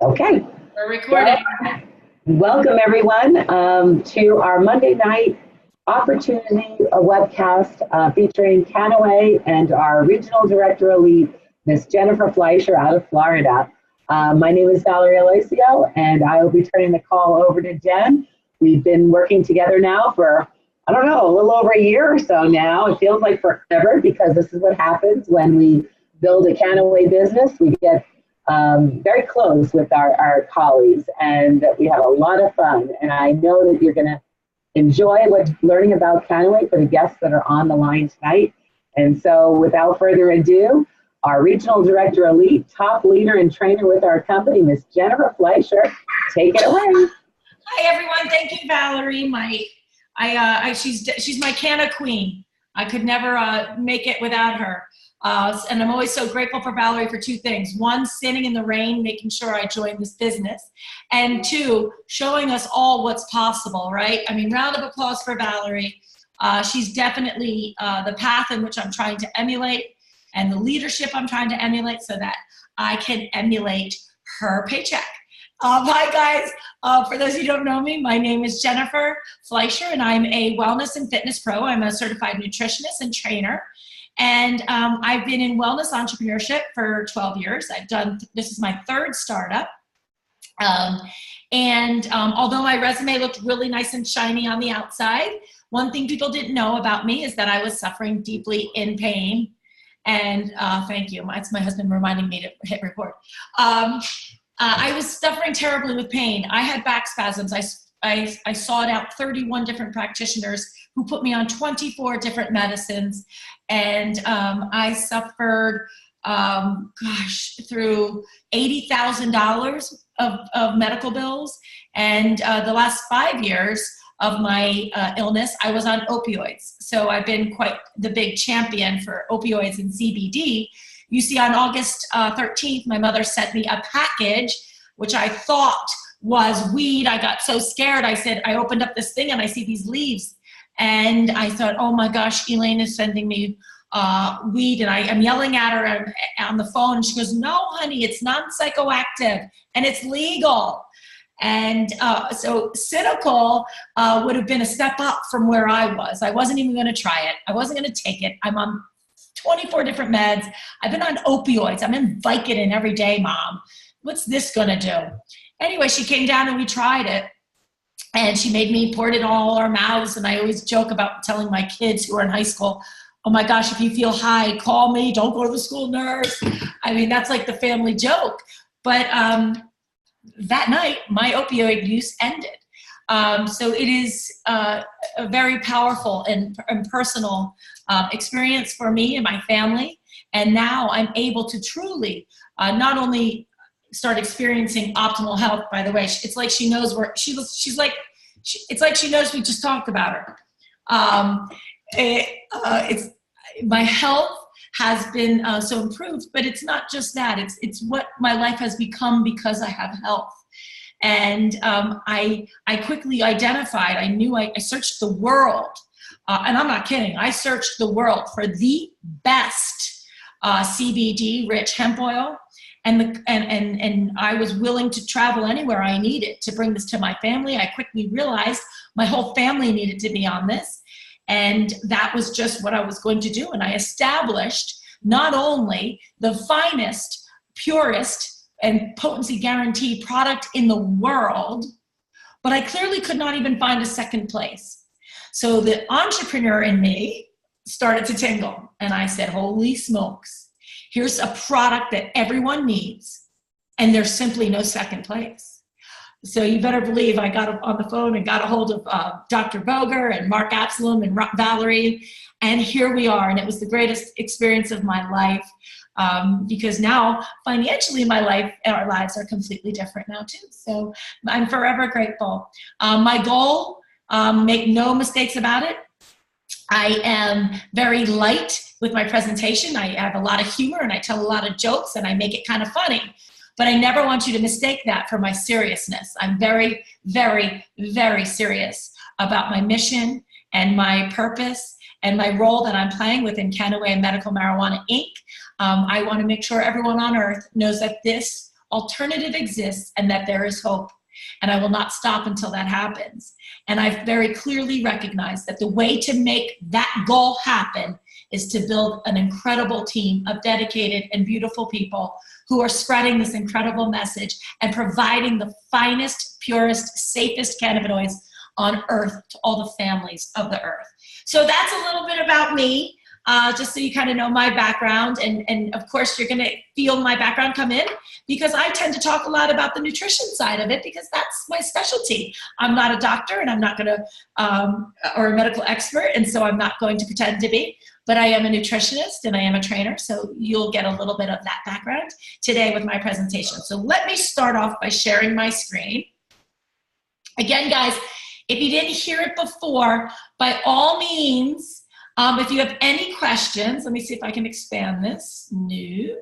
Okay. We're recording. Well, welcome everyone to our Monday night opportunity a webcast featuring Kannaway and our regional director elite, Miss Jennifer Fleischer out of Florida. My name is Valerie Aloisio, and I will be turning the call over to Jen. We've been working together now for, I don't know, a little over a year or so now. It feels like forever because this is what happens when we build a Kannaway business. We get very close with our colleagues, and we have a lot of fun. And I know that you're going to enjoy learning about Kannaway for the guests that are on the line tonight. And so, without further ado, our regional director elite, top leader and trainer with our company, Miss Jennifer Fleischer, take it away. Hi everyone, thank you, Valerie. She's my Canna queen. I could never make it without her. And I'm always so grateful for Valerie for two things. One, standing in the rain, making sure I join this business. And two, showing us all what's possible, right? I mean, round of applause for Valerie. She's definitely the path in which I'm trying to emulate and the leadership I'm trying to emulate so that I can emulate her paycheck. Hi guys, for those who don't know me, my name is Jennifer Fleischer and I'm a wellness and fitness pro. I'm a certified nutritionist and trainer. And I've been in wellness entrepreneurship for 12 years. This is my third startup. Although my resume looked really nice and shiny on the outside, one thing people didn't know about me is that I was suffering deeply in pain. And thank you, it's my husband reminding me to hit record. I was suffering terribly with pain. I had back spasms. I sought out 31 different practitioners who put me on 24 different medicines. And I suffered, through $80,000 of medical bills. And the last 5 years of my illness, I was on opioids. So I've been quite the big champion for opioids and CBD. You see, on August 13th, my mother sent me a package, which I thought was weed. I got so scared. I opened up this thing and I see these leaves. And I thought, oh my gosh, Elaine is sending me weed. And I am yelling at her on the phone. And she goes, no, honey, it's non-psychoactive and it's legal. And so cynical would have been a step up from where I was. I wasn't even going to try it. I wasn't going to take it. I'm on 24 different meds. I've been on opioids. I'm in Vicodin every day, Mom. What's this going to do? Anyway, she came down and we tried it. And she made me pour it in all our mouths. And I always joke about telling my kids who are in high school, oh my gosh, if you feel high, call me. Don't go to the school nurse. I mean, that's like the family joke. But that night, my opioid use ended. So it is a very powerful and personal experience for me and my family. And now I'm able to truly not only start experiencing optimal health, by the way, it's like she knows where it's like she knows we just talked about her. My health has been so improved, but it's not just that. It's what my life has become because I have health. And I quickly identified, I searched the world, and I'm not kidding, I searched the world for the best CBD rich hemp oil. And I was willing to travel anywhere I needed to bring this to my family. I quickly realized my whole family needed to be on this. And that was just what I was going to do. And I established not only the finest, purest, and potency guaranteed product in the world, but I clearly could not even find a second place. So the entrepreneur in me started to tingle. And I said, holy smokes. Here's a product that everyone needs, and there's simply no second place. So you better believe I got on the phone and got a hold of Dr. Boger and Mark Absalom and Valerie, and here we are. And it was the greatest experience of my life because now financially our lives are completely different now too. So I'm forever grateful. My goal, make no mistakes about it, I am very light with my presentation. I have a lot of humor and I tell a lot of jokes and I make it kind of funny. But I never want you to mistake that for my seriousness. I'm very, very, very serious about my mission and my purpose and my role that I'm playing within Kannaway and Medical Marijuana Inc. I want to make sure everyone on earth knows that this alternative exists and that there is hope. And I will not stop until that happens. And I've very clearly recognized that the way to make that goal happen is to build an incredible team of dedicated and beautiful people who are spreading this incredible message and providing the finest, purest, safest cannabinoids on earth to all the families of the earth. So that's a little bit about me, just so you kind of know my background. And of course, you're going to feel my background come in because I tend to talk a lot about the nutrition side of it because that's my specialty. I'm not a doctor and I'm not going to, or a medical expert, and so I'm not going to pretend to be. But I am a nutritionist and I am a trainer, so you'll get a little bit of that background today with my presentation. So let me start off by sharing my screen. Again, guys, if you didn't hear it before, by all means, if you have any questions, let me see if I can expand this. No.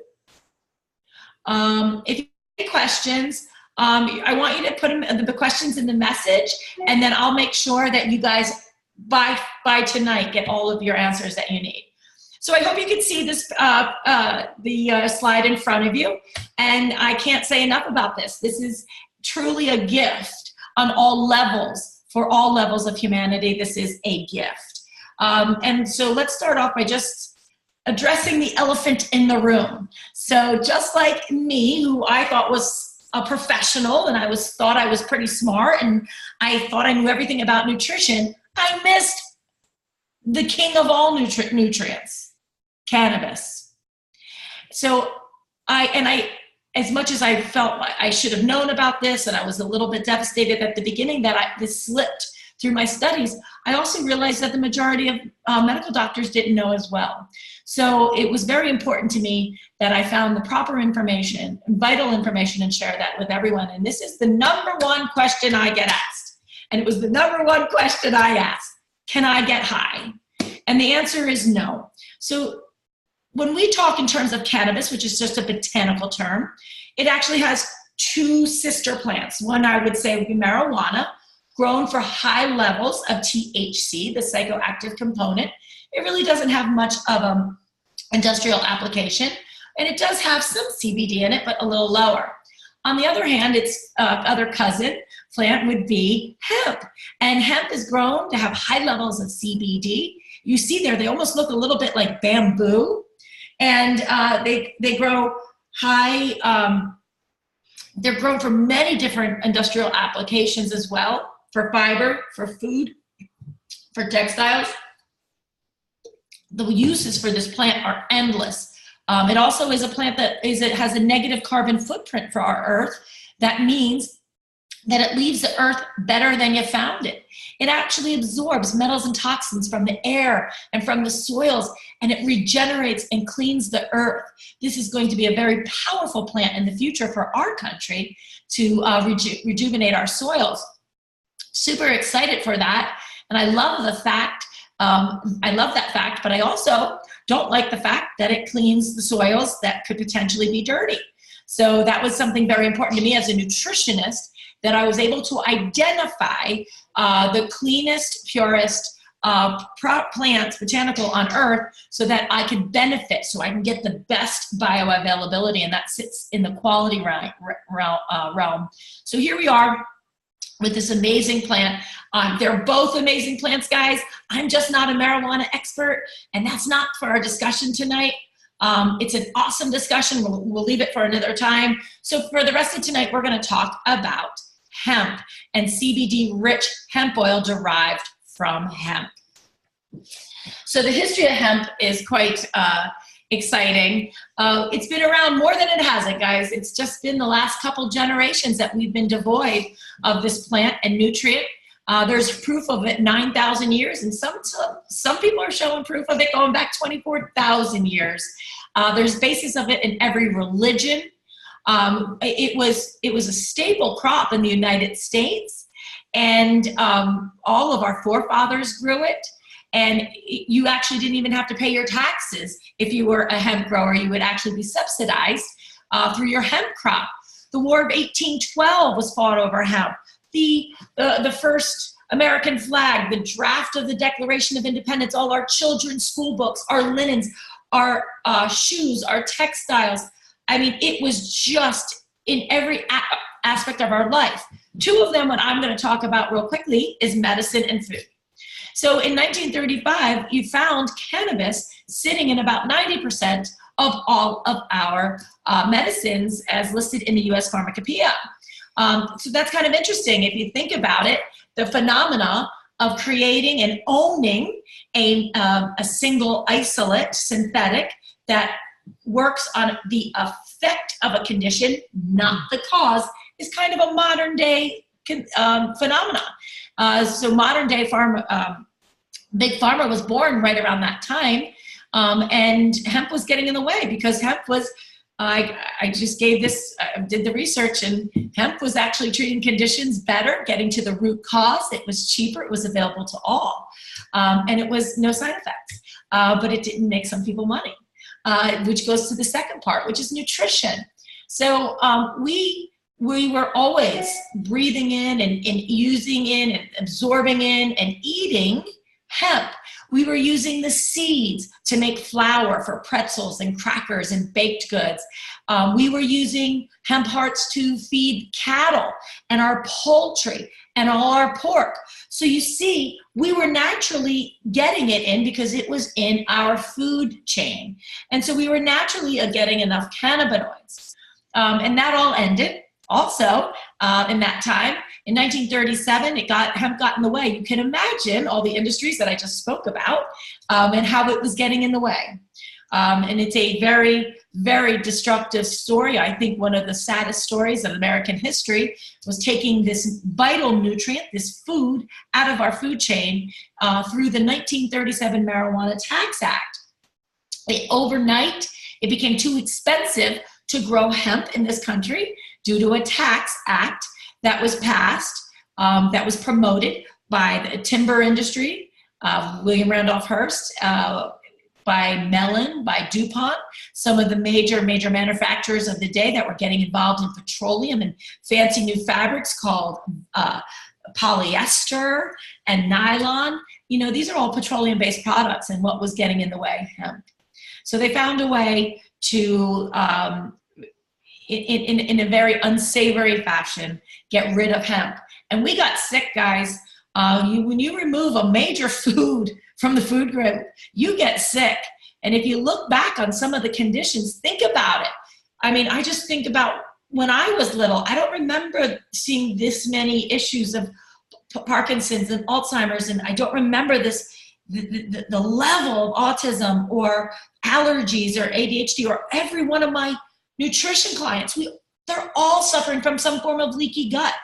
If you have any questions, I want you to put the questions in the message, and then I'll make sure that you guys by tonight get all of your answers that you need. So I hope you can see this the slide in front of you, and I can't say enough about this. This is truly a gift on all levels, for all levels of humanity. This is a gift. And so let's start off by just addressing the elephant in the room. So just like me, who I thought was a professional and thought I was pretty smart and I thought I knew everything about nutrition, I missed the king of all nutrients, cannabis. So as much as I felt I should have known about this, and I was a little bit devastated at the beginning that this slipped through my studies, I also realized that the majority of medical doctors didn't know as well. So it was very important to me that I found the proper information, vital information, and share that with everyone. And this is the number one question I get asked. And it was the number one question I asked: can I get high? And the answer is no. So when we talk in terms of cannabis, which is just a botanical term, it actually has two sister plants. One I would say would be marijuana, grown for high levels of THC, the psychoactive component. It really doesn't have much of an industrial application, and it does have some CBD in it, but a little lower. On the other hand, its other cousin plant would be hemp. And hemp is grown to have high levels of CBD. You see there, they almost look a little bit like bamboo. And they grow high, they're grown for many different industrial applications as well, for fiber, for food, for textiles. The uses for this plant are endless. It also is a plant that it has a negative carbon footprint for our earth. That means that it leaves the earth better than you found it. It actually absorbs metals and toxins from the air and from the soils, and it regenerates and cleans the earth. This is going to be a very powerful plant in the future for our country to rejuvenate our soils. Super excited for that, and I love the fact, but I also don't like the fact that it cleans the soils that could potentially be dirty. So that was something very important to me as a nutritionist, that I was able to identify the cleanest, purest plants, botanical on earth, so that I could benefit, so I can get the best bioavailability, and that sits in the quality realm. So here we are with this amazing plant. They're both amazing plants, guys. I'm just not a marijuana expert, and that's not for our discussion tonight. It's an awesome discussion. We'll leave it for another time. So for the rest of tonight, we're going to talk about hemp and CBD-rich hemp oil derived from hemp. So the history of hemp is quite exciting. It's been around more than it hasn't, guys. It's just been the last couple generations that we've been devoid of this plant and nutrient. There's proof of it 9,000 years, and some people are showing proof of it going back 24,000 years. There's basis of it in every religion. It was a staple crop in the United States, and all of our forefathers grew it. And you actually didn't even have to pay your taxes if you were a hemp grower. You would actually be subsidized through your hemp crop. The War of 1812 was fought over hemp. The first American flag, the draft of the Declaration of Independence, all our children's school books, our linens, our shoes, our textiles. I mean, it was just in every aspect of our life. Two of them, what I'm going to talk about real quickly, is medicine and food. So in 1935, you found cannabis sitting in about 90% of all of our medicines as listed in the US Pharmacopoeia. So that's kind of interesting if you think about it, the phenomena of creating and owning a single isolate, synthetic, that works on the effect of a condition, not the cause, is kind of a modern day phenomena. So modern day big pharma was born right around that time, and hemp was getting in the way because hemp was, I just gave this, did the research, and hemp was actually treating conditions better, getting to the root cause. It was cheaper, it was available to all, and it was no side effects, but it didn't make some people money, which goes to the second part, which is nutrition. So we were always breathing in and using in and absorbing in and eating hemp. We were using the seeds to make flour for pretzels and crackers and baked goods. We were using hemp hearts to feed cattle and our poultry and all our pork. So you see, we were naturally getting it in because it was in our food chain. And so we were naturally getting enough cannabinoids. And that all ended also in that time. In 1937, hemp got in the way. You can imagine all the industries that I just spoke about and how it was getting in the way. And it's a very, very destructive story. I think one of the saddest stories of American history was taking this vital nutrient, this food, out of our food chain through the 1937 Marijuana Tax Act. Overnight, it became too expensive to grow hemp in this country due to a tax act that was passed, that was promoted by the timber industry, William Randolph Hearst, by Mellon, by DuPont, some of the major manufacturers of the day that were getting involved in petroleum and fancy new fabrics called polyester and nylon. You know, these are all petroleum-based products, and what was getting in the way? Hemp. So they found a way to, in a very unsavory fashion, get rid of hemp. And we got sick, guys. When you remove a major food from the food group, you get sick. And if you look back on some of the conditions, think about it. I mean, I just think about when I was little, I don't remember seeing this many issues of Parkinson's and Alzheimer's, and I don't remember the level of autism or allergies or ADHD or every one of my nutrition clients. They're all suffering from some form of leaky gut.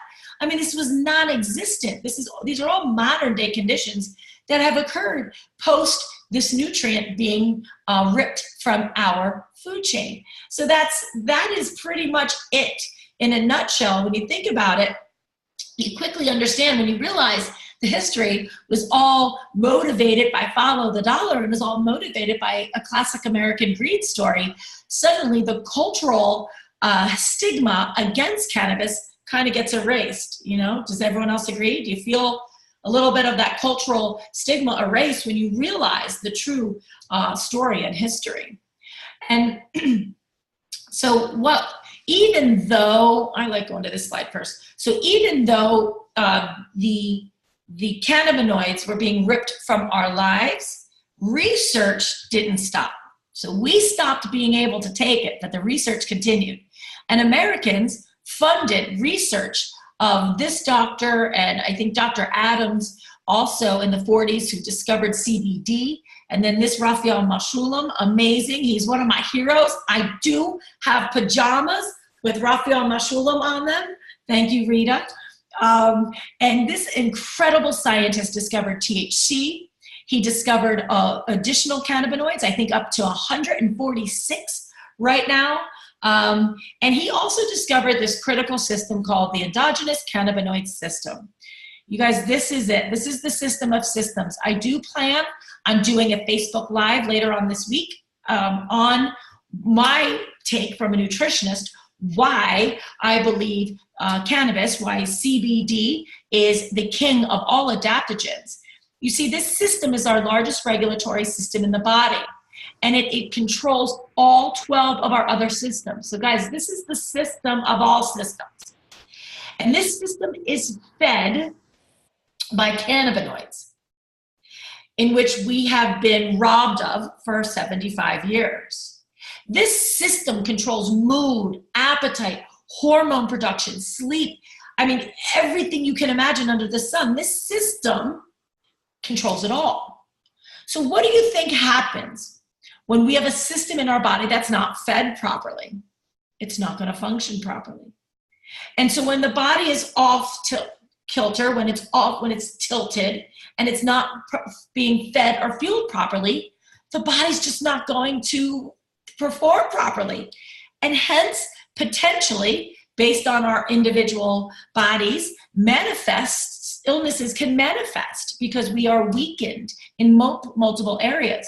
I mean, this was non-existent. These are all modern day conditions that have occurred post this nutrient being ripped from our food chain. So that is pretty much it in a nutshell. When you think about it, you quickly understand when you realize the history was all motivated by follow the dollar and was all motivated by a classic American greed story. Suddenly the cultural stigma against cannabis kind of gets erased. You know, does everyone else agree? Do you feel a little bit of that cultural stigma erased when you realize the true story and history? And so even though, I like going to this slide first. So even though the cannabinoids were being ripped from our lives, research didn't stop. So we stopped being able to take it, but the research continued. And Americans funded research of this doctor, and I think Dr. Adams also in the 40s, who discovered CBD. And then this Raphael Mechoulam, amazing. He's one of my heroes. I do have pajamas with Raphael Mechoulam on them. Thank you, Rita. And this incredible scientist discovered THC. He discovered additional cannabinoids, I think up to 146 right now. And he also discovered this critical system called the endogenous cannabinoid system. You guys, this is it. This is the system of systems. I do plan on doing a Facebook Live later on this week on my take from a nutritionist, why I believe cannabis, why CBD is the king of all adaptogens. You see, this system is our largest regulatory system in the body. and it controls all 12 of our other systems. So guys, this is the system of all systems. And this system is fed by cannabinoids, in which we have been robbed of for 75 years. This system controls mood, appetite, hormone production, sleep. I mean, everything you can imagine under the sun. This system controls it all. So what do you think happens when we have a system in our body that's not fed properly? It's not going to function properly. And so when the body is off kilter, when it's tilted, and it's not being fed or fueled properly, the body's just not going to perform properly. And hence, potentially, based on our individual bodies, illnesses can manifest because we are weakened in multiple areas.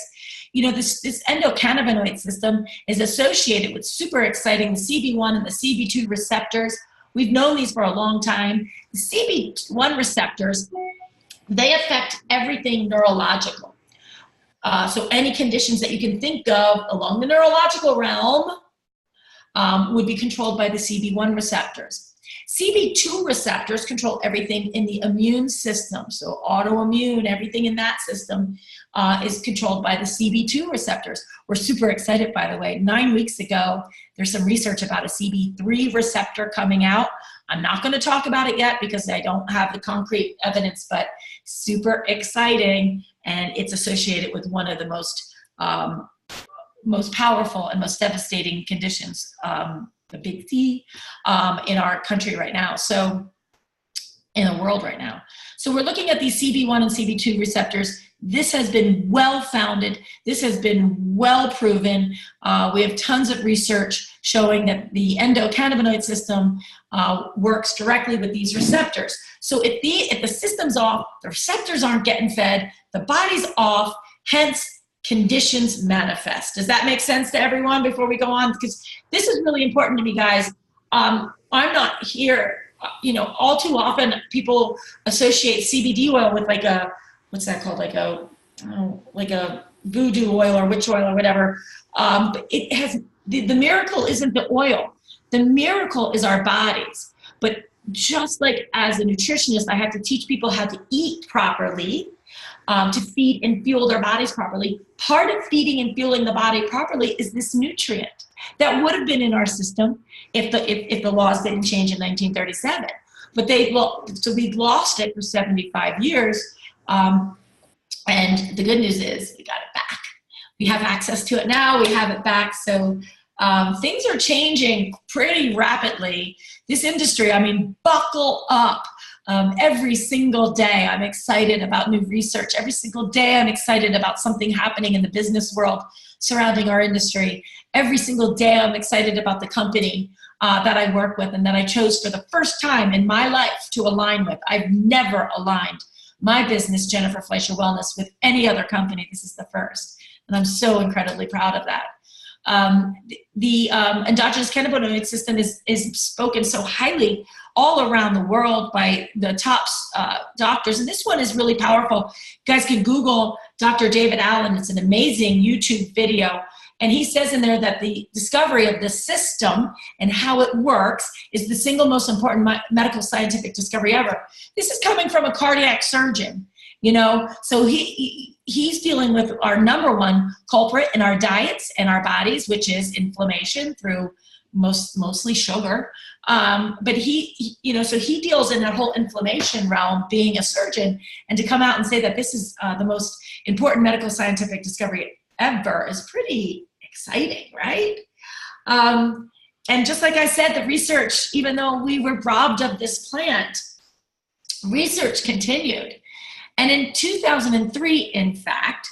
You know, this endocannabinoid system is associated with super exciting the CB1 and the CB2 receptors. We've known these for a long time. The CB1 receptors, they affect everything neurological. So any conditions that you can think of along the neurological realm would be controlled by the CB1 receptors. CB2 receptors control everything in the immune system. So autoimmune, everything in that system is controlled by the CB2 receptors. We're super excited, by the way. 9 weeks ago, there's some research about a CB3 receptor coming out. I'm not going to talk about it yet because I don't have the concrete evidence, but super exciting. And it's associated with one of the most powerful and most devastating conditions, the big T, in our country right now. So in the world right now. So we're looking at these CB1 and CB2 receptors. This has been well-founded. This has been well-proven. We have tons of research showing that the endocannabinoid system works directly with these receptors. So if the system's off, the receptors aren't getting fed, the body's off, hence conditions manifest. Does that make sense to everyone before we go on? Because this is really important to me, guys. I'm not here, you know, all too often people associate CBD oil with like a, what's that called? Like a voodoo oil or witch oil or whatever. But it has, the miracle isn't the oil. The miracle is our bodies. But just like as a nutritionist, I have to teach people how to eat properly, to feed and fuel their bodies properly. Part of feeding and fueling the body properly is this nutrient that would have been in our system if the laws didn't change in 1937. But so we've lost it for 75 years. And the good news is we got it back. We have access to it now. We have it back. So things are changing pretty rapidly. This industry, I mean, buckle up. Every single day I'm excited about new research. Every single day I'm excited about something happening in the business world surrounding our industry. Every single day I'm excited about the company that I work with and that I chose for the first time in my life to align with. I've never aligned my business, Jennifer Fleischer Wellness, with any other company. This is the first. And I'm so incredibly proud of that. The endogenous cannabinoid system is spoken so highly all around the world by the top doctors. And this one is really powerful. You guys can Google Dr. David Allen. It's an amazing YouTube video. And he says in there that the discovery of the system and how it works is the single most important medical scientific discovery ever. This is coming from a cardiac surgeon, you know, so he's dealing with our number one culprit in our diets and our bodies, which is inflammation through mostly sugar. But he, you know, so he deals in that whole inflammation realm being a surgeon, and to come out and say that this is the most important medical scientific discovery ever is pretty exciting, right? And just like I said, the research, even though we were robbed of this plant, research continued. And in 2003, in fact,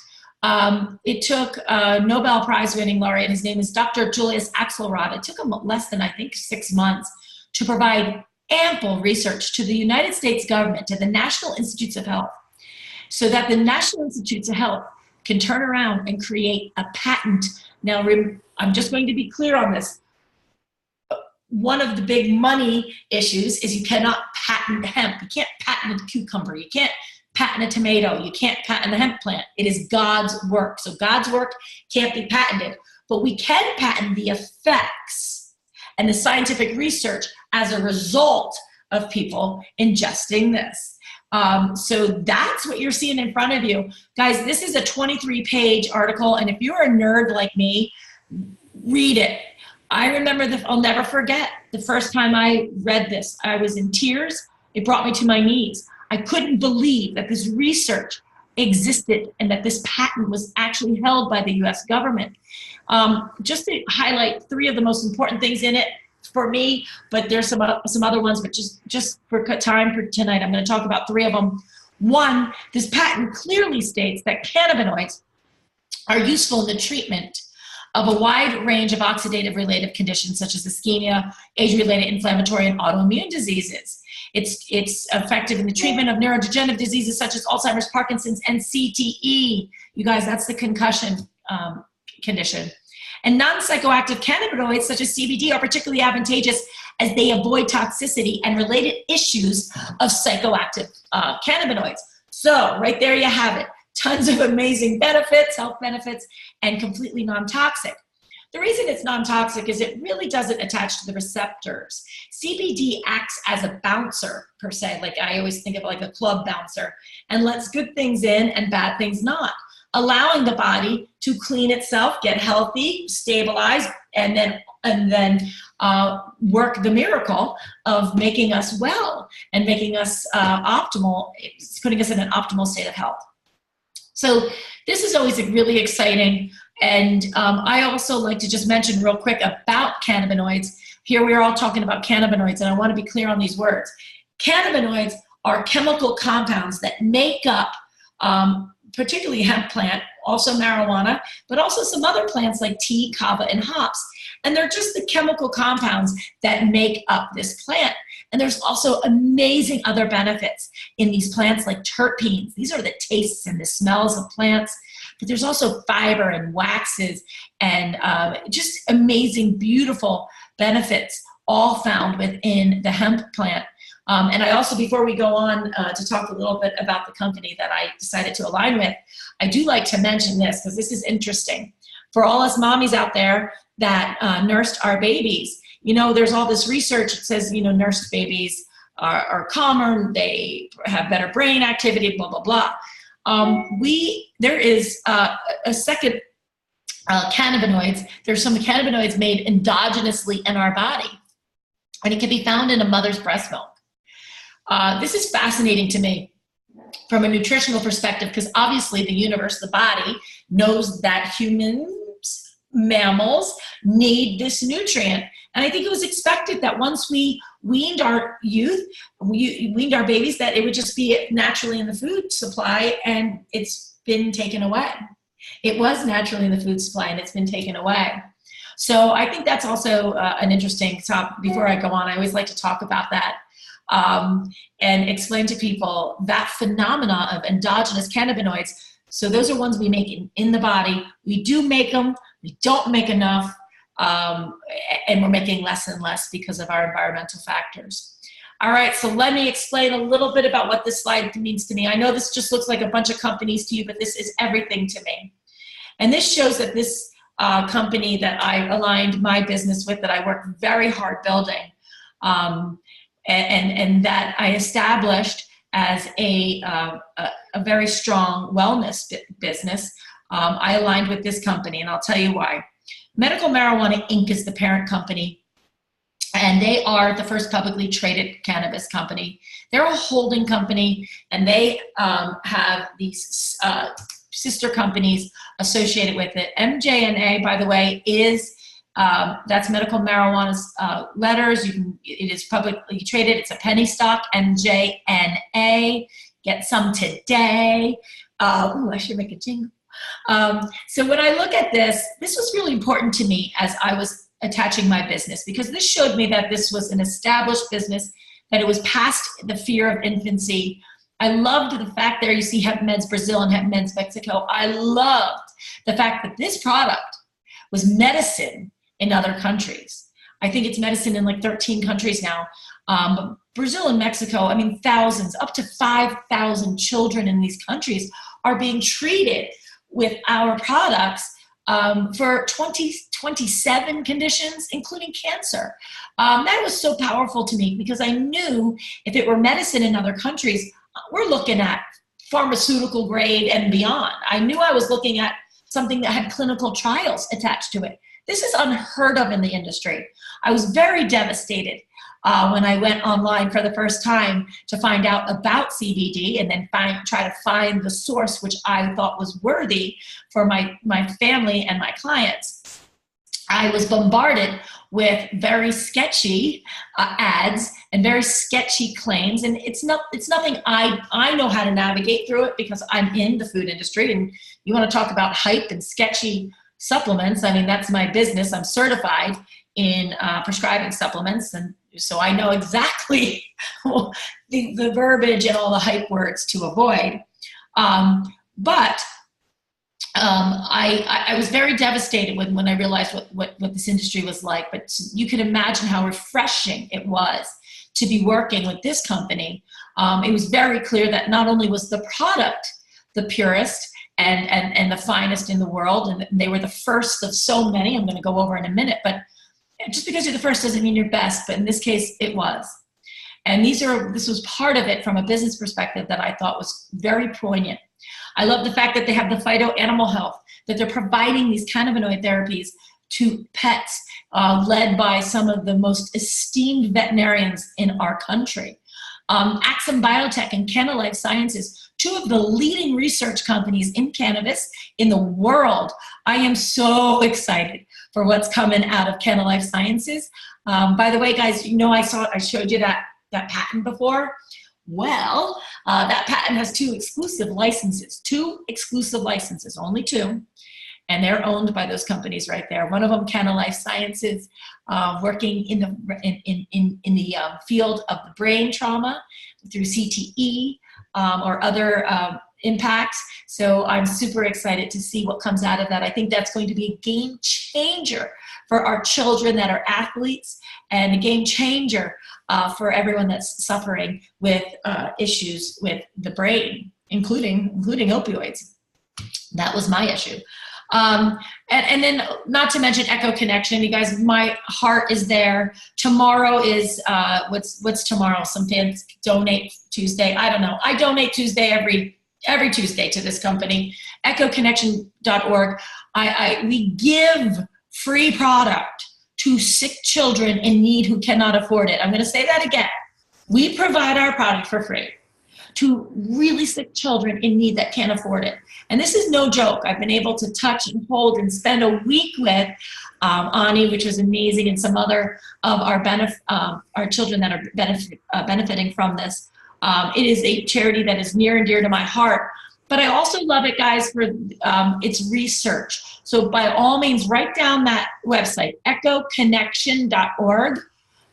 it took a Nobel Prize winning laureate, his name is Dr. Julius Axelrod. It took him less than, I think, 6 months to provide ample research to the United States government, to the National Institutes of Health, so that the National Institutes of Health can turn around and create a patent. Now, I'm just going to be clear on this. One of the big money issues is you cannot patent hemp. You can't patent a cucumber. You can't patent a tomato. You can't patent the hemp plant. It is God's work. So God's work can't be patented. But we can patent the effects and the scientific research as a result of people ingesting this. So that's what you're seeing in front of you. Guys, this is a 23-page article, and if you're a nerd like me, read it. I remember, I'll never forget the first time I read this. I was in tears. It brought me to my knees. I couldn't believe that this research existed and that this patent was actually held by the US government. Just to highlight 3 of the most important things in it for me, but there's some other ones, but just for time for tonight, I'm going to talk about 3 of them. 1, this patent clearly states that cannabinoids are useful in the treatment of a wide range of oxidative related conditions such as ischemia, age-related inflammatory and autoimmune diseases. It's effective in the treatment of neurodegenerative diseases such as Alzheimer's, Parkinson's, and CTE. You guys, that's the concussion condition. And non-psychoactive cannabinoids such as CBD are particularly advantageous as they avoid toxicity and related issues of psychoactive cannabinoids. So right there you have it. Tons of amazing benefits, health benefits, and completely non-toxic. The reason it's non-toxic is it really doesn't attach to the receptors. CBD acts as a bouncer, per se, like I always think of it like a club bouncer, and lets good things in and bad things not, allowing the body to clean itself, get healthy, stabilize, and then work the miracle of making us well and making us optimal, putting us in an optimal state of health. So this is always really exciting. And I also like to just mention real quick about cannabinoids. Here we are all talking about cannabinoids, and I want to be clear on these words. Cannabinoids are chemical compounds that make up particularly hemp plant, also marijuana, but also some other plants like tea, kava, and hops. And they're just the chemical compounds that make up this plant. And there's also amazing other benefits in these plants like terpenes. These are the tastes and the smells of plants. But there's also fiber and waxes and just amazing, beautiful benefits all found within the hemp plant. And I also, before we go on to talk a little bit about the company that I decided to align with, I do like to mention this because this is interesting. For all us mommies out there that nursed our babies, you know, there's all this research that says, you know, nursed babies are calmer, they have better brain activity, blah, blah, blah. There is a second cannabinoids. There's some cannabinoids made endogenously in our body, and it can be found in a mother's breast milk. This is fascinating to me from a nutritional perspective because obviously the universe, the body, knows that humans, mammals, need this nutrient. And I think it was expected that once we weaned our youth, we weaned our babies, that it would just be naturally in the food supply, and it's been taken away. It was naturally in the food supply, and it's been taken away. So I think that's also an interesting topic. Before I go on, I always like to talk about that and explain to people that phenomena of endogenous cannabinoids. So those are ones we make in the body. We do make them, we don't make enough, and we're making less and less because of our environmental factors. All right, so let me explain a little bit about what this slide means to me. I know this just looks like a bunch of companies to you, but this is everything to me. And this shows that this company that I aligned my business with, that I worked very hard building, and that I established as a very strong wellness business, I aligned with this company, and I'll tell you why. Medical Marijuana Inc. is the parent company, and they are the first publicly traded cannabis company. They're a holding company, and they have these sister companies associated with it. MJNA, by the way, is that's Medical Marijuana's letters. It is publicly traded. It's a penny stock. MJNA. Get some today. I should make a jingle. So when I look at this was really important to me as I was attaching my business, because this showed me that this was an established business, that it was past the fear of infancy. I loved the fact there you see Hemp Meds Brazil and Hemp Meds Mexico. I loved the fact that this product was medicine in other countries. I think it's medicine in like 13 countries now. Brazil and Mexico, I mean, thousands, up to 5,000 children in these countries are being treated with our products for 27 conditions, including cancer. That was so powerful to me because I knew if it were medicine in other countries, we're looking at pharmaceutical grade and beyond. I knew I was looking at something that had clinical trials attached to it. This is unheard of in the industry. I was very devastated when I went online for the first time to find out about CBD and then try to find the source which I thought was worthy for my family and my clients. I was bombarded with very sketchy ads and very sketchy claims, and it's nothing I know how to navigate through it because I'm in the food industry. And you want to talk about hype and sketchy supplements? I mean, that's my business. I'm certified in prescribing supplements, and so I know exactly the verbiage and all the hype words to avoid. But I was very devastated when I realized what this industry was like. But you can imagine how refreshing it was to be working with this company. It was very clear that not only was the product the purest and the finest in the world, and they were the first of so many I'm going to go over in a minute, but just because you're the first doesn't mean you're best, but in this case it was. And this was part of it from a business perspective that I thought was very poignant. I love the fact that they have the phyto animal health, that they're providing these cannabinoid therapies to pets, led by some of the most esteemed veterinarians in our country. Axum Biotech and Canna Life Sciences, two of the leading research companies in cannabis in the world. I am so excited for what's coming out of Canna Life Sciences. By the way, guys, you know I showed you that patent before. Well, that patent has two exclusive licenses, only two, and they're owned by those companies right there. One of them, Canna Life Sciences, working in the field of the brain trauma through CTE or other impacts. So I'm super excited to see what comes out of that. I think that's going to be a game changer for our children that are athletes, and a game changer for everyone that's suffering with issues with the brain, including opioids. That was my issue. And then not to mention Echo Connection. You guys, my heart is there. Tomorrow is, what's tomorrow? Sometimes Donate Tuesday. I don't know. I donate Tuesday every Tuesday to this company, echoconnection.org. We give free product to sick children in need who cannot afford it. I'm going to say that again. We provide our product for free to really sick children in need that can't afford it. And this is no joke. I've been able to touch and hold and spend a week with Ani, which was amazing, and some other of our children that are benefiting from this. It is a charity that is near and dear to my heart. But I also love it, guys, for its research. So by all means, write down that website, echoconnection.org.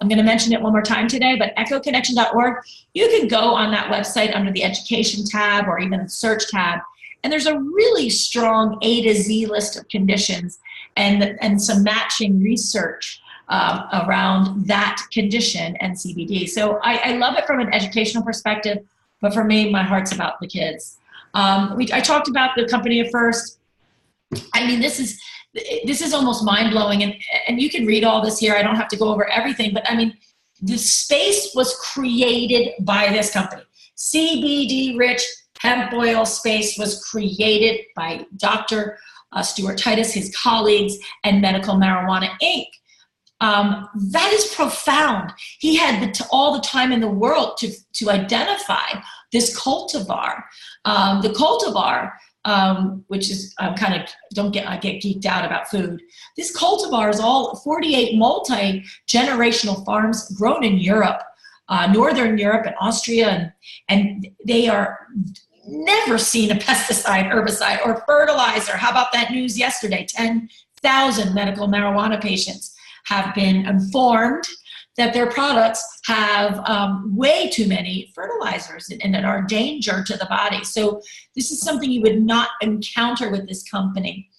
I'm going to mention it one more time today, but echoconnection.org. You can go on that website under the education tab or even the search tab, and there's a really strong A to Z list of conditions and some matching research around that condition and CBD. So I love it from an educational perspective, but for me, my heart's about the kids. I talked about the company at first. I mean, this is almost mind-blowing, and you can read all this here. I don't have to go over everything, but I mean, the space was created by this company. CBD-rich hemp oil space was created by Dr. Stuart Titus, his colleagues, and Medical Marijuana Inc. That is profound. He had all the time in the world to identify this cultivar. The cultivar, which is I get geeked out about food. This cultivar is all 48 multi-generational farms grown in Europe, Northern Europe and Austria, and they are never seen a pesticide, herbicide, or fertilizer. How about that news yesterday? 10,000 medical marijuana patients have been informed that their products have way too many fertilizers and are a danger to the body. So this is something you would not encounter with this company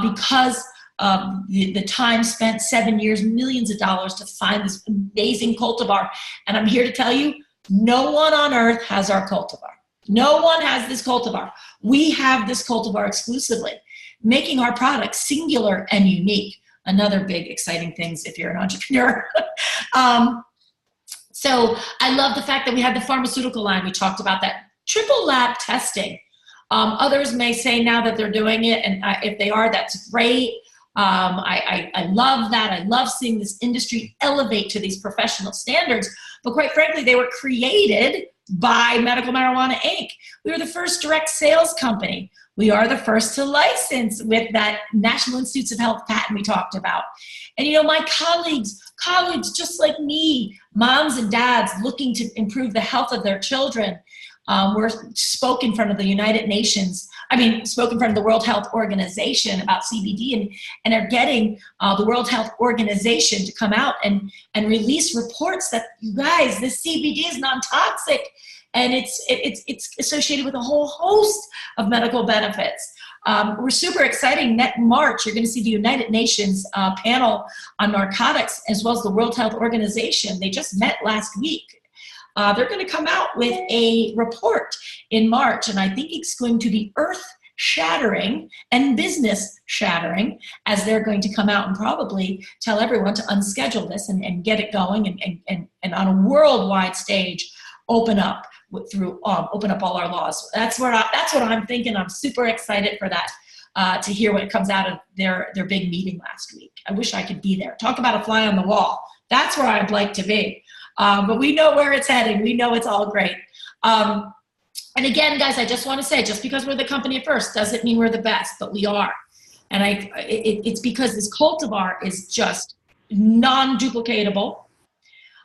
because of the time spent, 7 years, millions of dollars to find this amazing cultivar. And I'm here to tell you, no one on earth has our cultivar. No one has this cultivar. We have this cultivar exclusively, making our product singular and unique. Another big exciting things if you're an entrepreneur. So I love the fact that we have the pharmaceutical line. We talked about that. Triple lab testing. Others may say now that they're doing it, and if they are, that's great. I love that. I love seeing this industry elevate to these professional standards. But quite frankly, they were created by Medical Marijuana Inc. We were the first direct sales company. We are the first to license with that National Institutes of Health patent we talked about. And you know, my colleagues just like me, moms and dads looking to improve the health of their children, spoke in front of the United Nations, spoke in front of the World Health Organization about CBD, and are getting the World Health Organization to come out and release reports that, you guys, this CBD is non-toxic, and it's associated with a whole host of medical benefits. We're super exciting. Next March, you're going to see the United Nations panel on narcotics, as well as the World Health Organization. They just met last week. They're going to come out with a report in March, and I think it's going to be earth-shattering and business-shattering, as they're going to come out and probably tell everyone to unschedule this and get it going, and on a worldwide stage, open up all our laws. That's what I'm thinking. I'm super excited for that, to hear what comes out of their big meeting last week. I wish I could be there. Talk about a fly on the wall. That's where I'd like to be. But we know where it's heading. We know it's all great. And again, guys, I just want to say, just because we're the company at first doesn't mean we're the best, but we are. And it's because this cultivar is just non-duplicatable.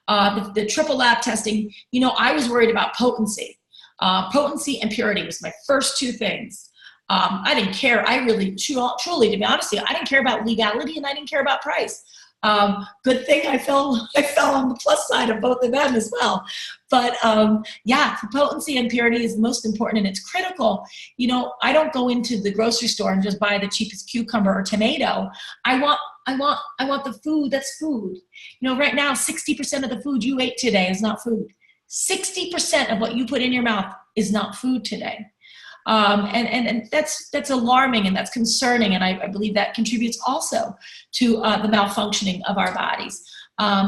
The triple lab testing, you know, I was worried about potency. Potency and purity was my first two things. I didn't care. I really, truly, to be honest with you, I didn't care about legality, and I didn't care about price. Good thing I fell on the plus side of both of them as well. But yeah, potency and purity is most important, and it's critical. You know, I don't go into the grocery store and just buy the cheapest cucumber or tomato. I want the food that's food. You know, right now, 60% of the food you ate today is not food. 60% of what you put in your mouth is not food today. And that's alarming, and that's concerning, and I believe that contributes also to the malfunctioning of our bodies.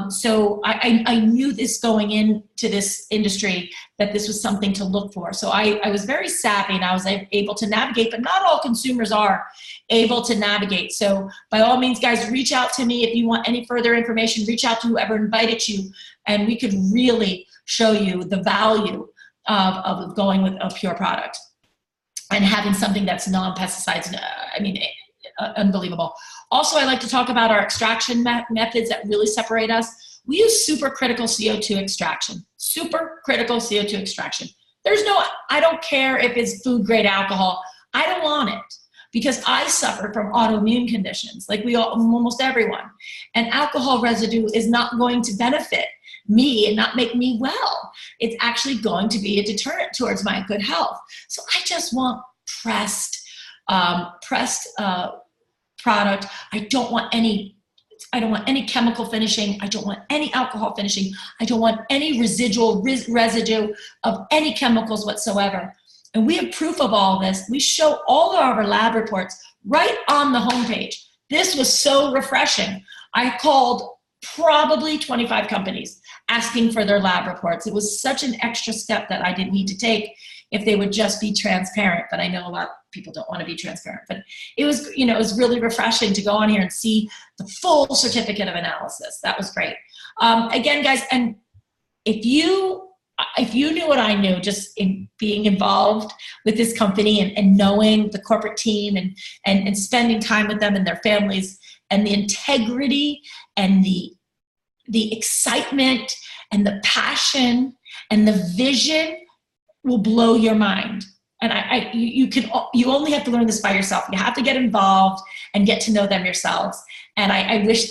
So I knew this going into this industry, that this was something to look for. So I was very savvy, and I was able to navigate, but not all consumers are able to navigate. So by all means, guys, reach out to me if you want any further information. Reach out to whoever invited you, and we could really show you the value of going with a pure product and having something that's non-pesticides. Unbelievable. Also, I like to talk about our extraction methods that really separate us. We use supercritical CO2 extraction. Supercritical CO2 extraction. I don't care if it's food grade alcohol. I don't want it, because I suffer from autoimmune conditions, like almost everyone. And alcohol residue is not going to benefit me and not make me well. It's actually going to be a deterrent towards my good health. So I just want pressed product. I don't want any chemical finishing. I don't want any alcohol finishing. I don't want any residual residue of any chemicals whatsoever. And we have proof of all this. We show all of our lab reports right on the homepage. This was so refreshing. I called probably 25 companies asking for their lab reports. It was such an extra step that I didn't need to take if they would just be transparent. But I know a lot of people don't want to be transparent. But it was, it was really refreshing to go on here and see the full certificate of analysis. That was great. Again, guys, and if you knew what I knew, just in being involved with this company and knowing the corporate team and spending time with them and their families, and the integrity and the excitement and the passion and the vision will blow your mind. And you only have to learn this by yourself. You have to get involved and get to know them yourselves. And I wish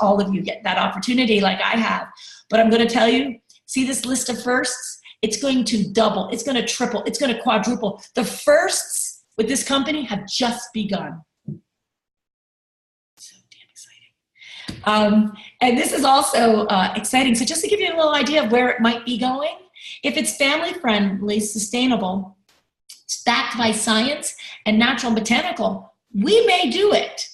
all of you get that opportunity like I have. But I'm going to tell you, see this list of firsts? It's going to double. It's going to triple. It's going to quadruple. The firsts with this company have just begun. So damn exciting. And this is also exciting. So just to give you a little idea of where it might be going, if it's family friendly, sustainable, it's backed by science and natural botanical, we may do it,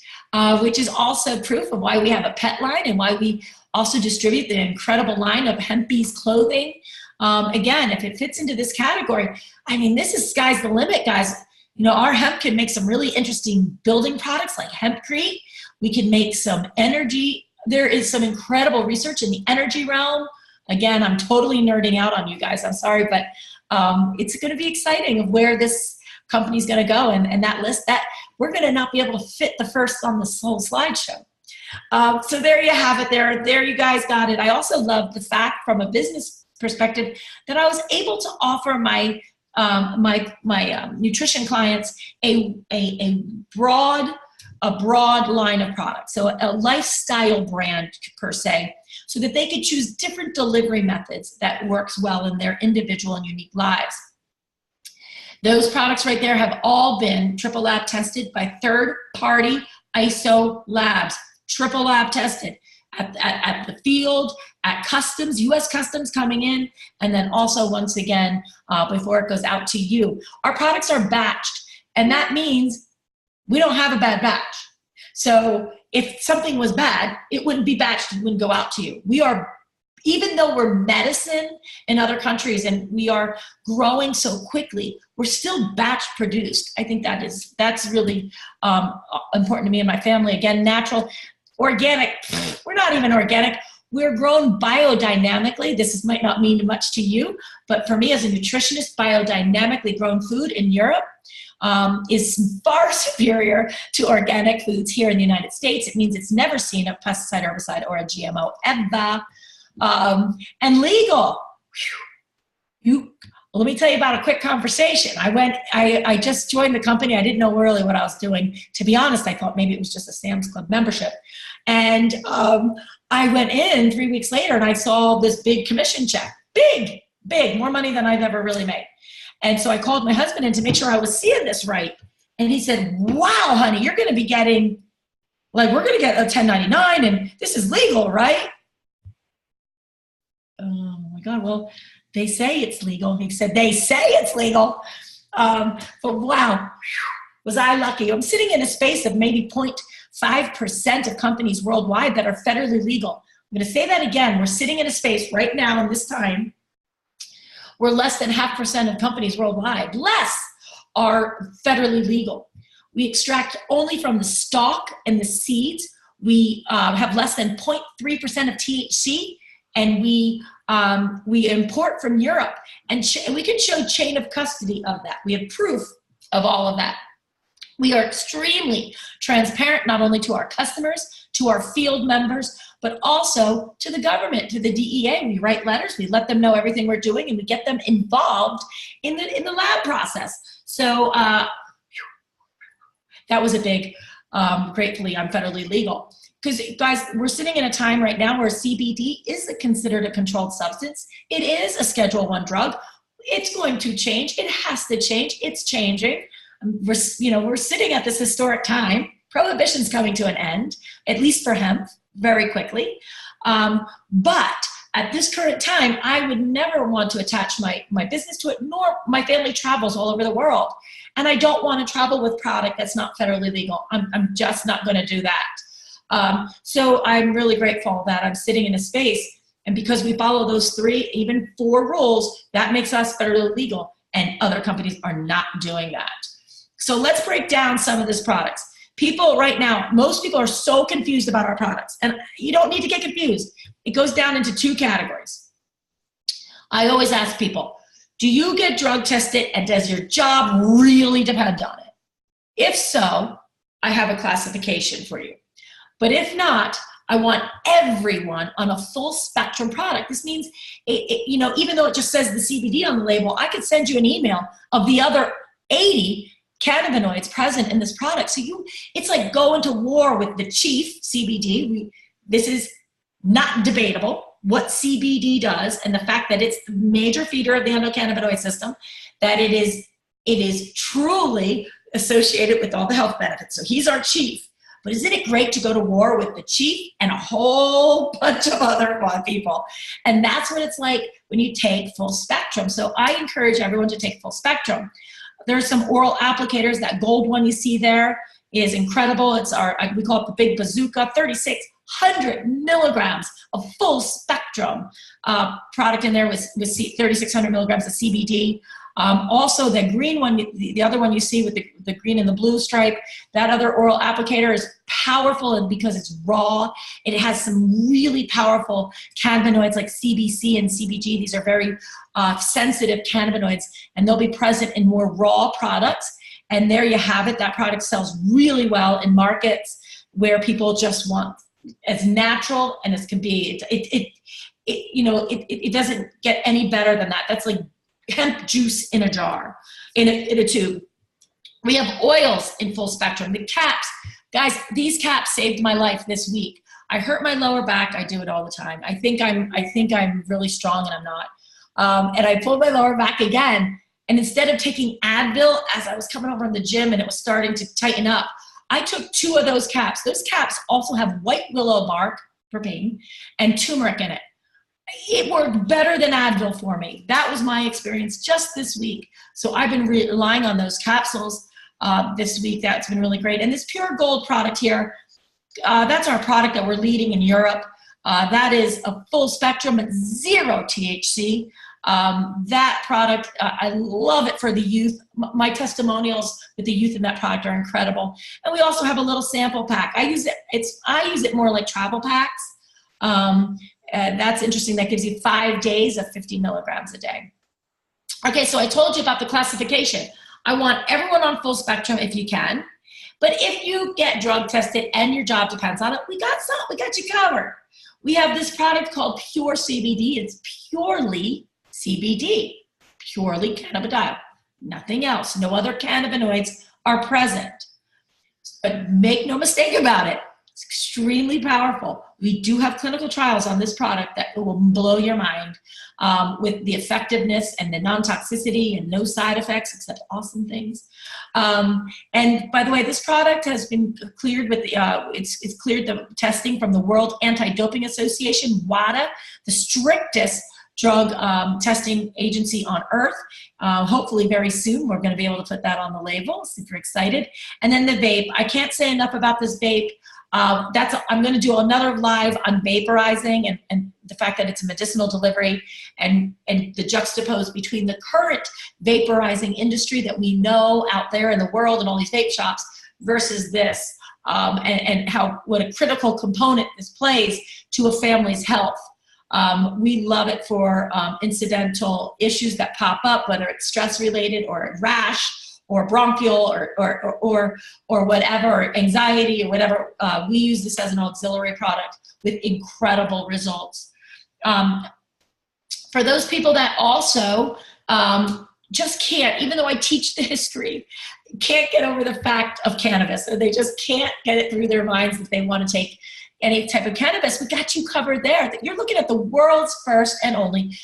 which is also proof of why we have a pet line and why we also distribute the incredible line of Hemp-Bees clothing. Again, if it fits into this category, I mean, this is sky's the limit, guys. You know, our hemp can make some really interesting building products like hempcrete. We can make some energy. There is some incredible research in the energy realm. Again, I'm totally nerding out on you guys. I'm sorry, but it's going to be exciting of where this company's going to go. And that list, that we're going to not be able to fit the first on this whole slideshow. So there you have it. There you guys got it. I also love the fact from a business perspective that I was able to offer my nutrition clients a broad line of products, so a lifestyle brand per se, so that they could choose different delivery methods that works well in their individual and unique lives. Those products right there have all been triple lab tested by third-party ISO labs, triple lab tested at the field, at customs, U.S. Customs coming in, and then also once again, before it goes out to you. Our products are batched, and that means we don't have a bad batch. So if something was bad, it wouldn't be batched, it wouldn't go out to you. We are, even though we're medicine in other countries and we are growing so quickly, we're still batch produced. I think that's really important to me and my family. Again, natural, organic, we're not even organic. We're grown biodynamically. Might not mean much to you, but for me as a nutritionist, biodynamically grown food in Europe is far superior to organic foods here in the United States. It means it's never seen a pesticide, herbicide, or a GMO ever. And legal. Let me tell you about a quick conversation. I just joined the company. I didn't know really what I was doing. To be honest, I thought maybe it was just a Sam's Club membership. And I went in 3 weeks later and I saw this big commission check. Big, more money than I've ever really made. And so I called my husband in to make sure I was seeing this right. And he said, wow, honey, you're going to be getting, we're going to get a 1099 and this is legal, right? Oh my God, well, they say it's legal. He said, they say it's legal. But wow, was I lucky. I'm sitting in a space of maybe 0.5% of companies worldwide that are federally legal. I'm going to say that again. We're sitting in a space right now in this time where less than 0.5% of companies worldwide, are federally legal. We extract only from the stalk and the seeds. We have less than 0.3% of THC, and we import from Europe. And we can show chain of custody of that. We have proof of all of that. We are extremely transparent, not only to our customers, to our field members, but also to the government, to the DEA. We write letters, we let them know everything we're doing, and we get them involved in the lab process. So that was a big, gratefully, I'm federally legal. Because guys, we're sitting in a time right now where CBD is considered a controlled substance. It is a Schedule I drug. It's going to change. It has to change. It's changing. We're sitting at this historic time. Prohibition's coming to an end, at least for hemp, very quickly. But at this current time, I would never want to attach my business to it, nor my family travels all over the world. And I don't want to travel with product that's not federally legal. I'm just not going to do that. So I'm really grateful that I'm sitting in a space, and because we follow those 3, even 4 rules, that makes us federally legal, and other companies are not doing that. So let's break down some of these products. People right now, most people are so confused about our products, and you don't need to get confused. It goes down into 2 categories. I always ask people, do you get drug tested, and does your job really depend on it? If so, I have a classification for you. But if not, I want everyone on a full spectrum product. This means, even though it just says the CBD on the label, I could send you an email of the other 80 cannabinoids present in this product. So it's like going to war with the chief, CBD. This is not debatable, what CBD does, and the fact that it's the major feeder of the endocannabinoid system, that it is truly associated with all the health benefits. So he's our chief. But isn't it great to go to war with the chief and a whole bunch of other people? And that's what it's like when you take full spectrum. So I encourage everyone to take full spectrum. There's some oral applicators. That gold one you see there is incredible. It's we call it the big bazooka, 3,600 milligrams of full spectrum product in there with 3,600 milligrams of CBD. Also, the green one, the other one you see with the green and the blue stripe, that other oral applicator is powerful, and because it's raw, it has some really powerful cannabinoids like CBC and CBG. These are very sensitive cannabinoids, and they'll be present in more raw products. And there you have it. That product sells really well in markets where people just want as natural and as can be. It doesn't get any better than that. That's like hemp juice in a jar, in a tube. We have oils in full spectrum. The caps, guys, these caps saved my life this week. I hurt my lower back. I do it all the time. I think I'm really strong, and I'm not. And I pulled my lower back again. And instead of taking Advil as I was coming over from the gym and it was starting to tighten up, I took 2 of those caps. Those caps also have white willow bark for pain and turmeric in it. It worked better than Advil for me. That was my experience just this week. So I've been relying on those capsules this week. That's been really great. And this Pure Gold product here, that's our product that we're leading in Europe. That is a full spectrum at 0 THC. That product, I love it for the youth. My testimonials with the youth in that product are incredible. And we also have a little sample pack. I use it more like travel packs. That's interesting. That gives you 5 days of 50 milligrams a day. Okay, so I told you about the classification. I want everyone on full spectrum if you can. But if you get drug tested and your job depends on it, we got you covered. We have this product called Pure CBD. It's purely CBD, purely cannabidiol, nothing else. No other cannabinoids are present. But make no mistake about it, it's extremely powerful. We do have clinical trials on this product that will blow your mind with the effectiveness and the non-toxicity and no side effects except awesome things. And by the way, this product has been cleared with it's cleared the testing from the World Anti-Doping Association, WADA, the strictest drug testing agency on earth. Hopefully very soon we're going to be able to put that on the label. Super excited. And then the vape. I can't say enough about this vape. I'm going to do another live on vaporizing and the fact that it's a medicinal delivery and the juxtapose between the current vaporizing industry that we know out there in the world and all these vape shops versus this and what a critical component this plays to a family's health. We love it for incidental issues that pop up, whether it's stress related or rash or bronchial or whatever, or anxiety or whatever. We use this as an auxiliary product with incredible results. For those people that also just can't, even though I teach the history, can't get over the fact of cannabis, or they just can't get it through their minds that they want to take any type of cannabis, we got you covered there. You're looking at the world's first and only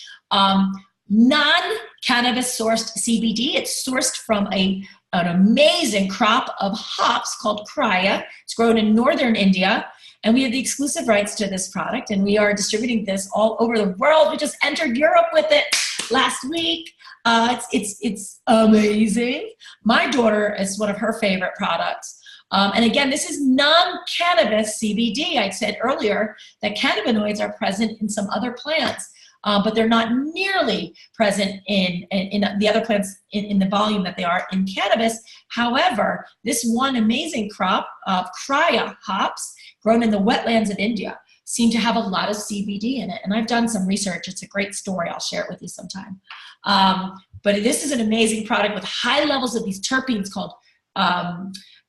non-cannabis sourced CBD. It's sourced from an amazing crop of hops called Krya. It's grown in northern India, and we have the exclusive rights to this product, and we are distributing this all over the world. We just entered Europe with it last week. It's amazing. My daughter is one of her favorite products. And again, this is non-cannabis CBD. I said earlier that cannabinoids are present in some other plants, but they're not nearly present in the other plants in the volume that they are in cannabis. However, this one amazing crop of Krya hops grown in the wetlands of India seem to have a lot of CBD in it. And I've done some research. It's a great story. I'll share it with you sometime. But this is an amazing product with high levels of these terpenes called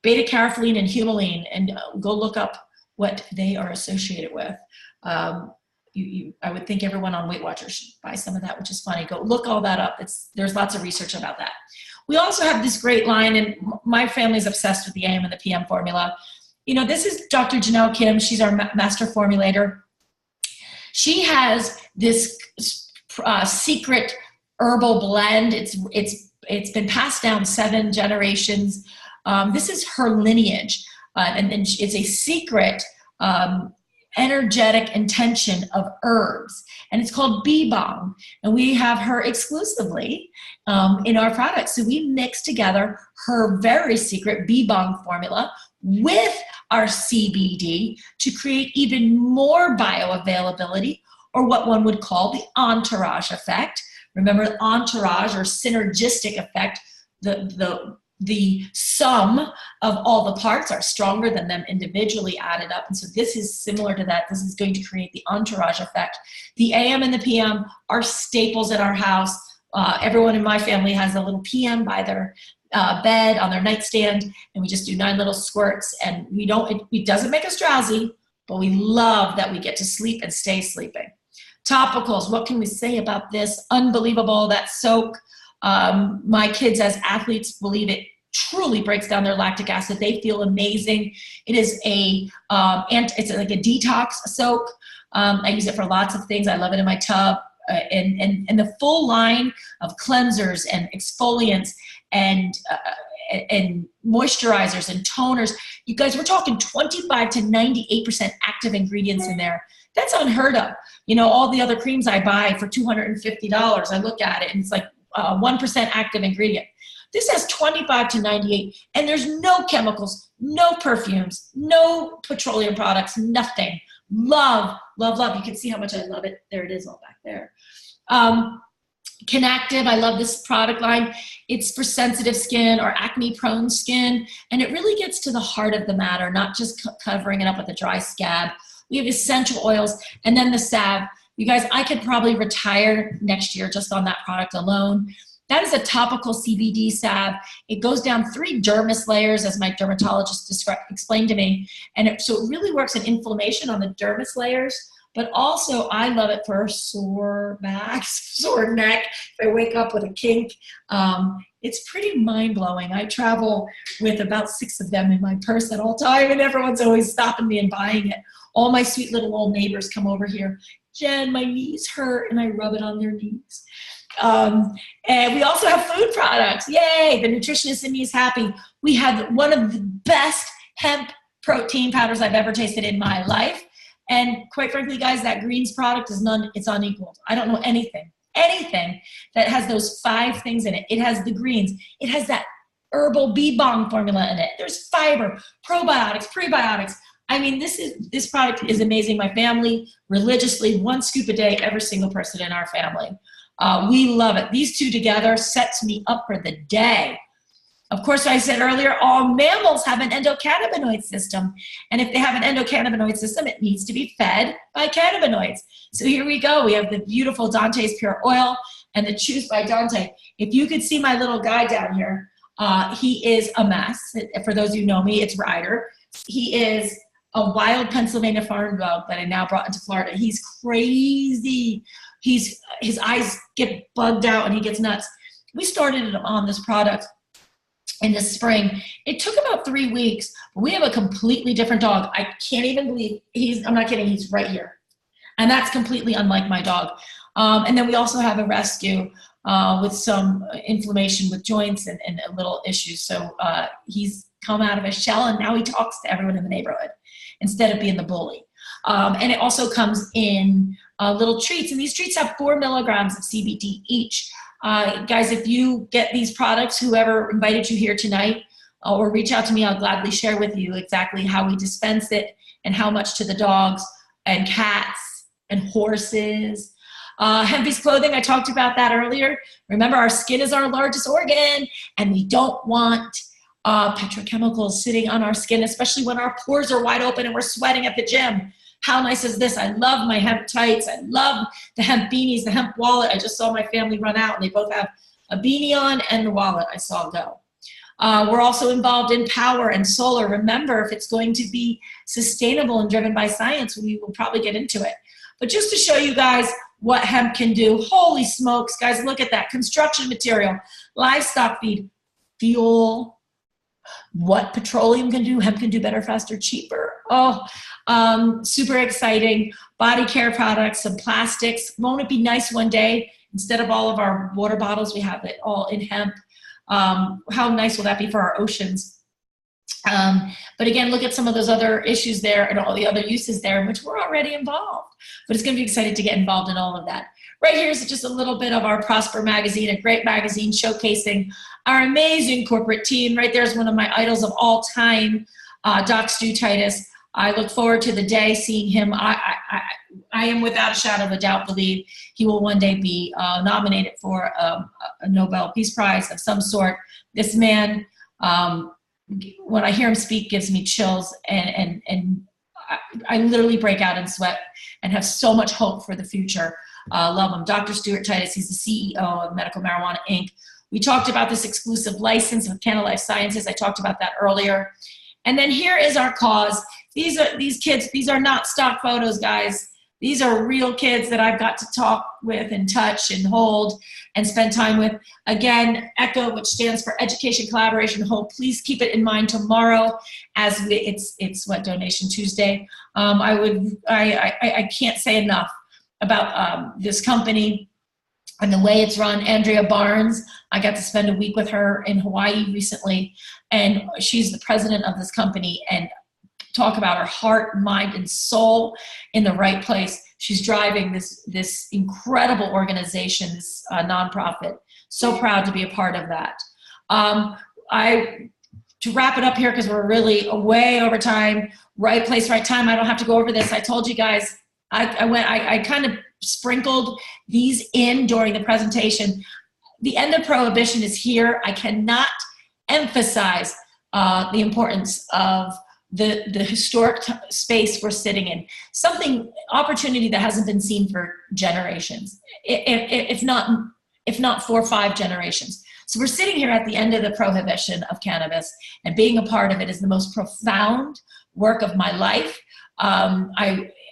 beta-carotene and humulene, and go look up what they are associated with. I would think everyone on Weight Watchers should buy some of that, which is funny. Go look all that up. There's lots of research about that. We also have this great line, and my family's obsessed with the AM and the PM formula. You know, this is Dr. Janelle Kim. She's our master formulator. She has this secret herbal blend. It's been passed down 7 generations. This is her lineage. and then it's a secret energetic intention of herbs, and it's called Bee Balm, and we have her exclusively in our products. So we mix together her very secret Bee Balm formula with our CBD to create even more bioavailability, or what one would call the entourage effect. Remember, entourage or synergistic effect, the sum of all the parts are stronger than them individually added up. And so this is similar to that. This is going to create the entourage effect. The AM and the PM are staples in our house. Everyone in my family has a little PM by their bed on their nightstand, and we just do 9 little squirts, and it doesn't make us drowsy, but we love that we get to sleep and stay sleeping. Topicals, what can we say about this? Unbelievable, that soak. My kids as athletes believe it truly breaks down their lactic acid. They feel amazing. It is it's like a detox soak. I use it for lots of things. I love it in my tub. And the full line of cleansers and exfoliants and moisturizers and toners. You guys, we're talking 25 to 98% active ingredients in there. That's unheard of. You know, all the other creams I buy for $250, I look at it and it's like 1% active ingredient. This has 25 to 98, and there's no chemicals, no perfumes, no petroleum products, nothing. Love, love, love. You can see how much I love it. There it is all back there. Connective, I love this product line. It's for sensitive skin or acne-prone skin, and it really gets to the heart of the matter, not just covering it up with a dry scab. We have essential oils, and then the salve. You guys, I could probably retire next year just on that product alone. That is a topical CBD salve. It goes down 3 dermis layers, as my dermatologist explained to me. And so it really works in inflammation on the dermis layers, but also I love it for sore backs, sore neck. If I wake up with a kink, it's pretty mind-blowing. I travel with about 6 of them in my purse at all time, and everyone's always stopping me and buying it. All my sweet little old neighbors come over here. Jen, my knees hurt, and I rub it on their knees. And we also have food products. Yay, the nutritionist in me is happy. We have one of the best hemp protein powders I've ever tasted in my life. And quite frankly, guys, that greens product it's unequaled. I don't know anything that has those 5 things in it. It has the greens. It has that herbal Bee Balm formula in it. There's fiber, probiotics, prebiotics. I mean, this product is amazing. My family religiously, 1 scoop a day, every single person in our family. We love it. These 2 together sets me up for the day. Of course, I said earlier, all mammals have an endocannabinoid system. And if they have an endocannabinoid system, it needs to be fed by cannabinoids. So here we go. We have the beautiful Dante's Pure Oil and the Choose by Dante. If you could see my little guy down here, he is a mess. For those of you who know me, it's Ryder. He is a wild Pennsylvania farm dog that I now brought into Florida. He's crazy. His eyes get bugged out and he gets nuts. We started on this product in the spring. It took about 3 weeks, but we have a completely different dog. I can't even believe I'm not kidding, he's right here. And that's completely unlike my dog. And then we also have a rescue with some inflammation with joints and little issues. So he's come out of his shell and now he talks to everyone in the neighborhood instead of being the bully. And it also comes in little treats, and these treats have 4 milligrams of CBD each. Guys, if you get these products, whoever invited you here tonight, or reach out to me, I'll gladly share with you exactly how we dispense it and how much to the dogs and cats and horses. Hempy's clothing, I talked about that earlier. Remember, our skin is our largest organ, and we don't want petrochemicals sitting on our skin, especially when our pores are wide open and we're sweating at the gym. How nice is this? I love my hemp tights. I love the hemp beanies, the hemp wallet. I just saw my family run out and they both have a beanie on and the wallet I saw go. We're also involved in power and solar. Remember, if it's going to be sustainable and driven by science, we will probably get into it. But just to show you guys what hemp can do, holy smokes, guys, look at that. Construction material, livestock feed, fuel. What petroleum can do, hemp can do better, faster, cheaper. Oh, super exciting. Body care products, some plastics. Won't it be nice one day, instead of all of our water bottles, we have it all in hemp. How nice will that be for our oceans? But again, look at some of those other issues there and all the other uses there in which we're already involved. But it's going to be exciting to get involved in all of that. Right here is just a little bit of our Prosper magazine, a great magazine showcasing our amazing corporate team. Right there is one of my idols of all time, Doc Stu Titus. I look forward to the day seeing him. I am without a shadow of a doubt believe he will one day be nominated for a Nobel Peace Prize of some sort. This man, when I hear him speak, gives me chills, and I literally break out in sweat and have so much hope for the future. Love him. Dr. Stuart Titus, he's the CEO of Medical Marijuana Inc. We talked about this exclusive license of Canna Life Sciences. I talked about that earlier. And then here is our cause. These kids, these are not stock photos, guys. These are real kids that I've got to talk with and touch and hold and spend time with. Again, ECHO, which stands for Education, Collaboration, Hope. Please keep it in mind tomorrow as it's what, Donation Tuesday. I can't say enough about this company and the way it's run. Andrea Barnes, I got to spend a week with her in Hawaii recently, and she's the president of this company, and talk about her heart, mind, and soul in the right place. She's driving this incredible organization, this nonprofit. So proud to be a part of that. To wrap it up here, because we're really way over time, right place, right time. I don't have to go over this. I told you guys, I kind of sprinkled these in during the presentation. The end of prohibition is here. I cannot emphasize the importance of the historic space we're sitting in. Opportunity that hasn't been seen for generations, if not 4 or 5 generations. So we're sitting here at the end of the prohibition of cannabis, and being a part of it is the most profound work of my life.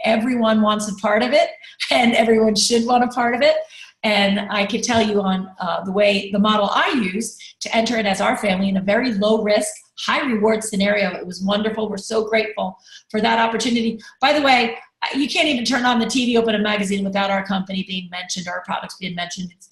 Everyone wants a part of it, and everyone should want a part of it. And I could tell you on the model I use to enter it as our family in a very low risk, high reward scenario. It was wonderful. We're so grateful for that opportunity. By the way, you can't even turn on the TV, open a magazine without our company being mentioned, or our products being mentioned. It's,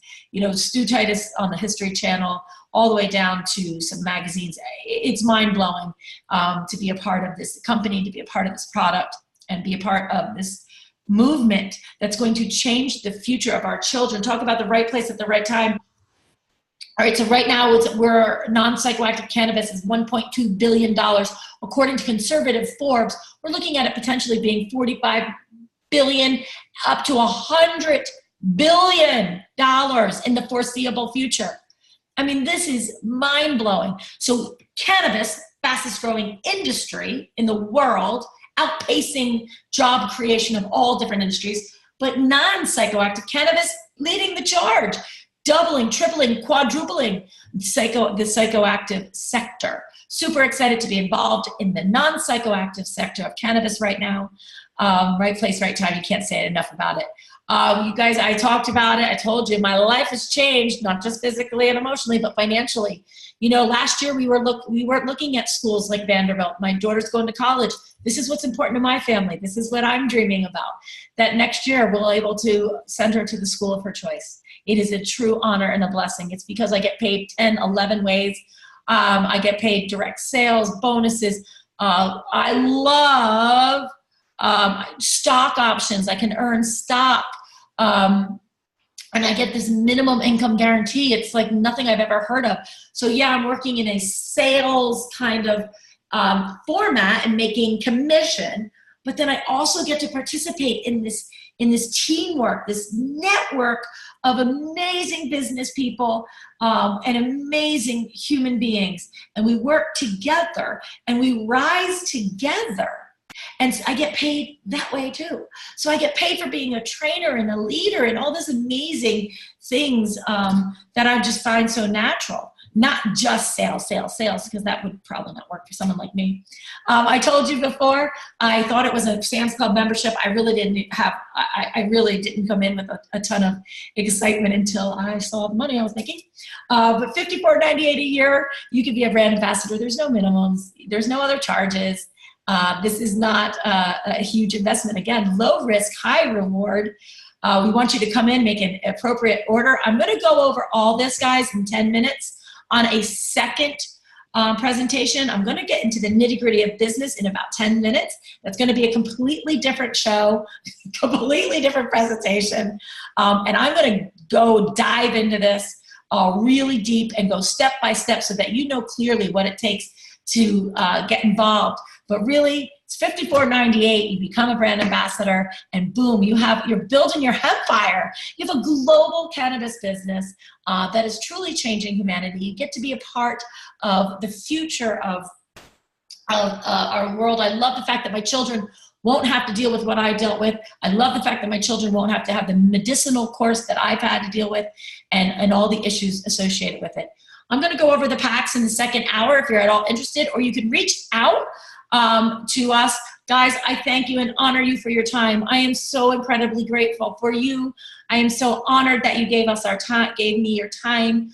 Stu Titus on the History Channel, all the way down to some magazines. It's mind-blowing to be a part of this company, to be a part of this product, and be a part of this movement that's going to change the future of our children. Talk about the right place at the right time. All right, so right now we're non-psychoactive cannabis is $1.2 billion. According to conservative Forbes, we're looking at it potentially being $45 billion up to $100 billion in the foreseeable future. I mean, this is mind-blowing. So cannabis, fastest growing industry in the world, outpacing job creation of all different industries, but non-psychoactive cannabis leading the charge, doubling, tripling, quadrupling the psychoactive sector. Super excited to be involved in the non-psychoactive sector of cannabis right now. Right place, right time. You can't say enough about it. You guys, I talked about it. I told you my life has changed, not just physically and emotionally, but financially. Last year we weren't looking at schools like Vanderbilt. My daughter's going to college. This is what's important to my family. This is what I'm dreaming about. That next year we'll be able to send her to the school of her choice. It is a true honor and a blessing. It's because I get paid 10, 11 ways. I get paid direct sales, bonuses. I love stock options. I can earn stock. And I get this minimum income guarantee. It's like nothing I've ever heard of. So yeah, I'm working in a sales kind of format and making commission, but then I also get to participate in this teamwork, this network of amazing business people and amazing human beings. And we work together and we rise together. And I get paid that way too. So I get paid for being a trainer and a leader and all these amazing things that I just find so natural. Not just sales, because that would probably not work for someone like me. I told you before, I thought it was a Sam's Club membership. I really didn't come in with a ton of excitement until I saw the money I was making. But $54.98 a year, you could be a brand ambassador. There's no minimums. There's no other charges. This is not a huge investment. Again, low risk, high reward. We want you to come in, make an appropriate order. I'm going to go over all this, guys, in 10 minutes on a second presentation. I'm going to get into the nitty-gritty of business in about 10 minutes. That's going to be a completely different show, completely different presentation. And I'm going to go dive into this really deep and go step by step so that you know clearly what it takes to get involved. But really, it's $54.98. You become a brand ambassador, and boom, you're building your hempire. You have a global cannabis business that is truly changing humanity. You get to be a part of the future of our world. I love the fact that my children won't have to deal with what I dealt with. I love the fact that my children won't have to have the medicinal course that I've had to deal with and all the issues associated with it. I'm going to go over the packs in the second hour if you're at all interested, or you can reach out to us. Guys, I thank you and honor you for your time. I am so incredibly grateful for you. I am so honored that you gave me your time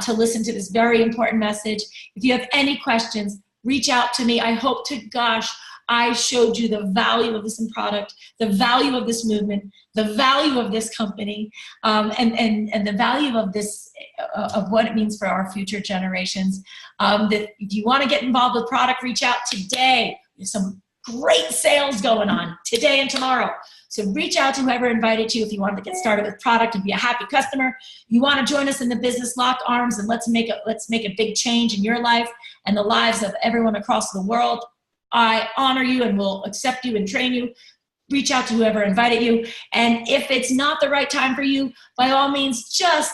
to listen to this very important message. If you have any questions, reach out to me. I hope to gosh, I showed you the value of this product, the value of this movement, the value of this company, and the value of this, of what it means for our future generations. That if you want to get involved with product, reach out today. There's some great sales going on today and tomorrow. So reach out to whoever invited you if you wanted to get started with product and be a happy customer. You want to join us in the business, lock arms, and let's make a big change in your life and the lives of everyone across the world. I honor you and will accept you and train you. Reach out to whoever invited you. And if it's not the right time for you, by all means,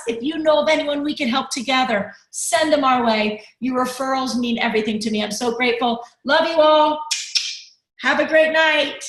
if you know of anyone we can help together, send them our way. Your referrals mean everything to me. I'm so grateful. Love you all. Have a great night.